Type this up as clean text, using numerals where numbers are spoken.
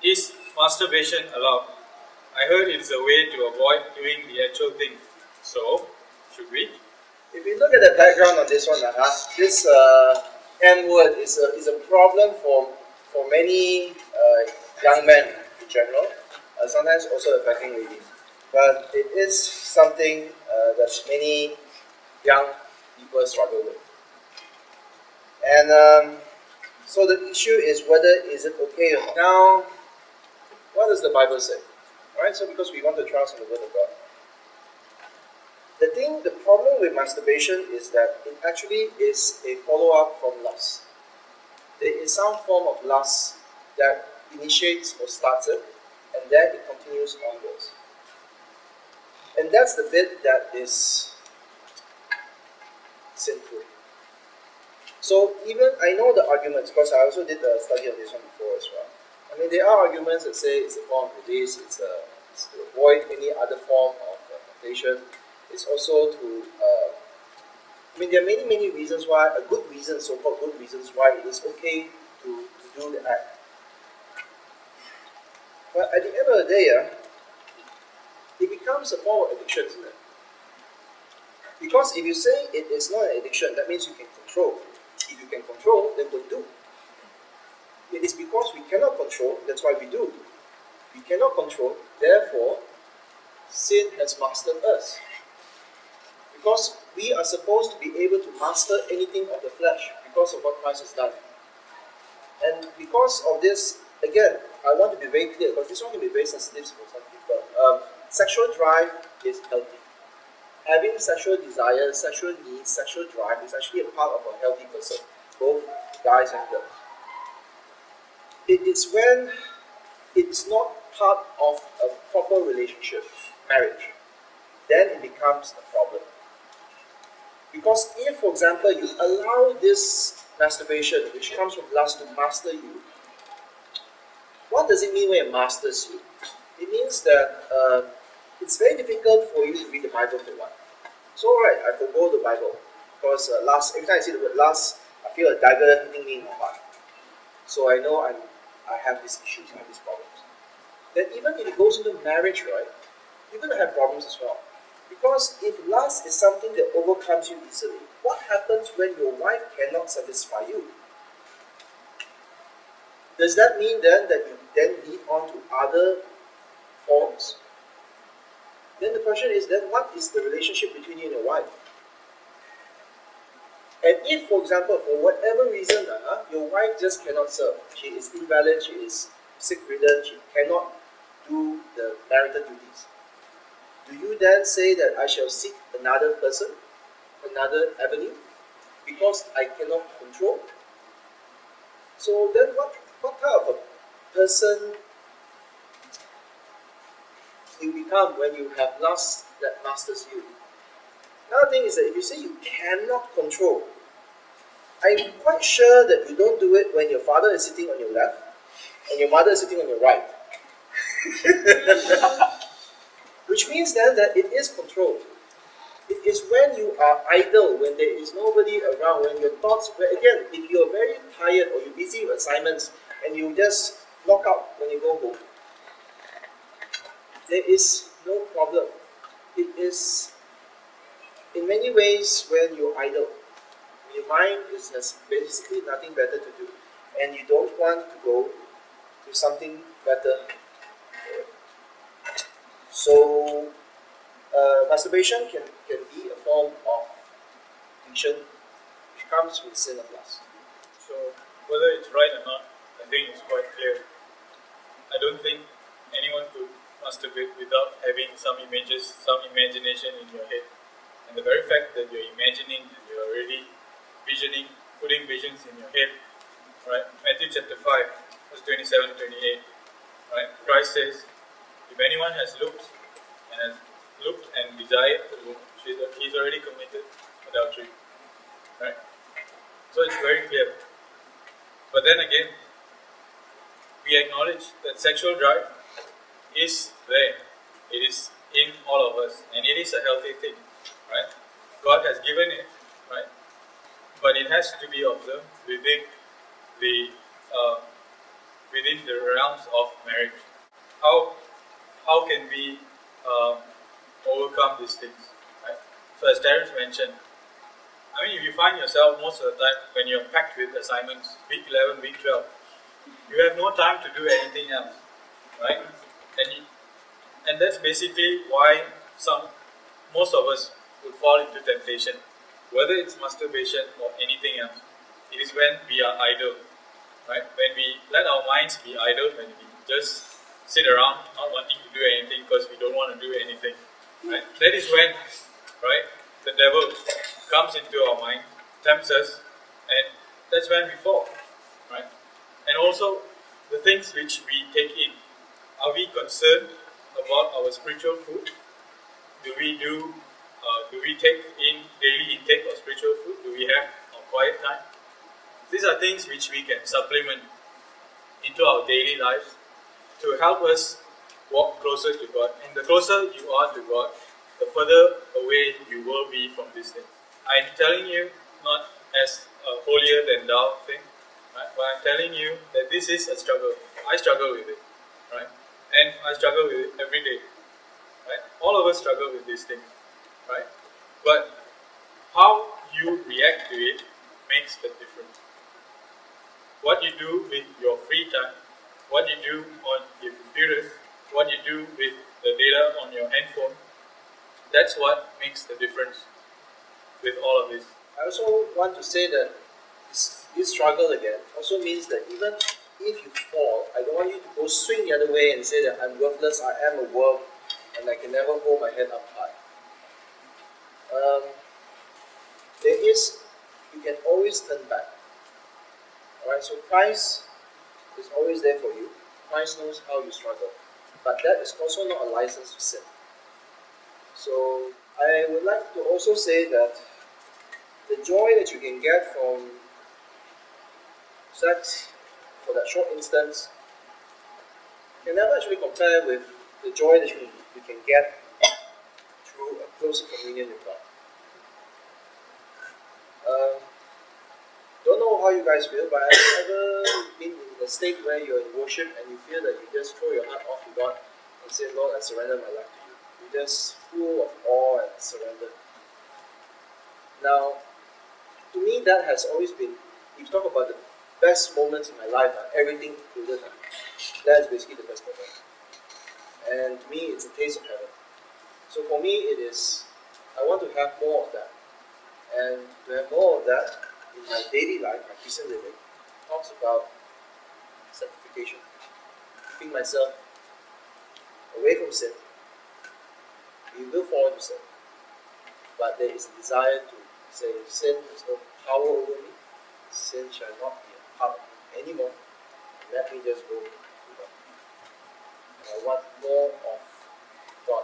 Is masturbation allowed? I heard it's a way to avoid doing the actual thing. So, should we? If you look at the background on this one, this N word is a problem for many young men in general, sometimes also affecting ladies. But it is something that many young people struggle with. And so the issue is whether is it okay or not. Now, what does the Bible say? Alright, so because we want to trust in the Word of God. The problem with masturbation is that it actually is a follow-up from lust. There is some form of lust that initiates or starts it, and then it continues onwards. And that's the bit that is sinful. So even, I know the arguments, because I also did a study on this one before as well. I mean, there are arguments that say it's a form of release, it's to avoid any other form of temptation. It's also to, I mean, there are many reasons why, a good reason, so-called good reasons why it is okay to do the act. But at the end of the day, it becomes a form of addiction, isn't it? Because if you say it is not an addiction, that means you can control. If you can control, then don't do. It is because we cannot control, that's why we do. We cannot control, therefore, sin has mastered us. Because we are supposed to be able to master anything of the flesh because of what Christ has done. And because of this, again, I want to be very clear, because this one can be very sensitive for some people. Sexual drive is healthy. Having sexual desire, sexual needs, sexual drive is actually a part of a healthy person, both guys and girls. It is when it's not part of a proper relationship, marriage, then it becomes a problem. Because if, for example, you allow this masturbation, which comes from lust, to master you, what does it mean when it masters you? It means that it's very difficult for you to read the Bible for one. So, right, I forgo the Bible. Because every time I see the word lust, I feel a dagger hitting me in my heart. So I know I have these issues, I have these problems. Then even if it goes into marriage, right, you're going to have problems as well. Because if lust is something that overcomes you easily, what happens when your wife cannot satisfy you? Does that mean then that you then lead on to other forms? Then the question is then what is the relationship between you and your wife? And if, for example, for whatever reason, your wife just cannot serve, she is invalid, she is sick-ridden, she cannot do the marital duties, do you then say that I shall seek another person, another avenue, because I cannot control? So then what kind of a person you become when you have lust that masters you? Another thing is that if you say you cannot control, I'm quite sure that you don't do it when your father is sitting on your left and your mother is sitting on your right. Which means then that it is controlled. It is when you are idle, when there is nobody around, when your thoughts, again, if you are very tired or you're busy with assignments and you just knock out when you go home, there is no problem. It is in many ways when you're idle. Your mind has basically nothing better to do, and you don't want to go to something better. So, masturbation can be a form of addiction which comes with sin of lust. So, whether it's right or not, I think it's quite clear. I don't think anyone could masturbate without having some images, some imagination in your head. And the very fact that you're imagining and you're already visioning, putting visions in your head, right? Matthew chapter 5, verse 27, 28, right? Christ says, if anyone has looked and desired the woman, he's already committed adultery, right? So it's very clear. But then again, we acknowledge that sexual drive is there. It is in all of us, and it is a healthy thing, right? God has given it, right? But it has to be observed within the within the realms of marriage. How can we overcome these things? Right? So as Terence mentioned, I mean, if you find yourself most of the time when you're packed with assignments, week 11, week 12, you have no time to do anything else, right? And that's basically why most of us would fall into temptation, whether it's masturbation or anything else. It is when we are idle, right? When we let our minds be idle, when we just sit around not wanting to do anything because we don't want to do anything, right? That is when, right, the devil comes into our mind, tempts us, and that's when we fall, right? And also the things which we take in. Are we concerned about our spiritual food? Do we take in daily intake of spiritual food? Do we have our quiet time? These are things which we can supplement into our daily lives to help us walk closer to God. And the closer you are to God, the further away you will be from these things. I'm telling you not as a holier than thou thing, right? But I'm telling you that this is a struggle. I struggle with it, right? And I struggle with it every day, right? All of us struggle with these things, right? But how you react to it makes the difference. What you do with your free time, what you do on your computers, what you do with the data on your handphone, that's what makes the difference with all of this. I also want to say that this struggle again also means that even if you fall, I don't want you to go swing the other way and say that I'm worthless, I am a worm, and I can never hold my head up high. You can always turn back. Alright, so Christ is always there for you. Christ knows how you struggle. But that is also not a license to sin. So I would like to also say that the joy that you can get from sex for that short instance can never actually compare with the joy that you can get through a closer communion with God. Don't know how you guys feel, but I've ever been in a state where you're in worship and you feel that you just throw your heart off to God and say, Lord, I surrender my life to you. You're just full of awe and surrender. Now, to me, that has always been, if you talk about the best moments in my life, everything included, that is basically the best moment. And to me, it's a taste of heaven. So for me, it is, I want to have more of that. And to have more of that in my daily life, my Christian living, talks about sanctification, keeping myself away from sin. We will fall into sin, but there is a desire to say, sin has no power over me, sin shall not be a part of me anymore, let me just go to God. And I want more of God